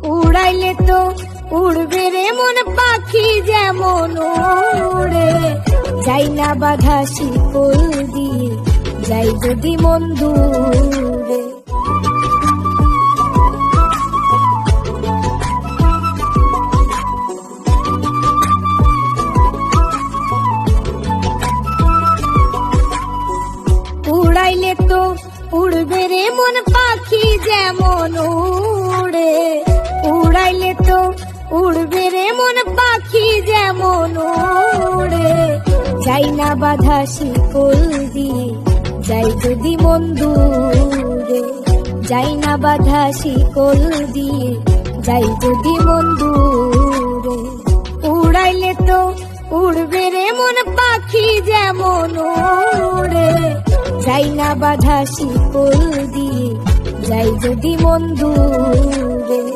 উড়াইলে তো উড়বে রে মন পাখি যেমন উড়ে, যাই না বাধা শিকল দিয়ে, যাই যদি মন দূরে। উড়াইলে তো উড়বে রে মন পাখি যেমন উড়ে, উড়াইলে তো উড়বে রে মন পাখি যেমন উড়ে, যাই না বাধা শিকল দিয়ে, যাই যদি মন দূরে। যাই না বাধা শিকল দিয়ে, যাই যদি মন দূরে। উড়াইলে তো উড়বে রে মন পাখি যেমন উড়ে, যাই না বাধা শিকল দিয়ে, যাই যদি মন দূরে।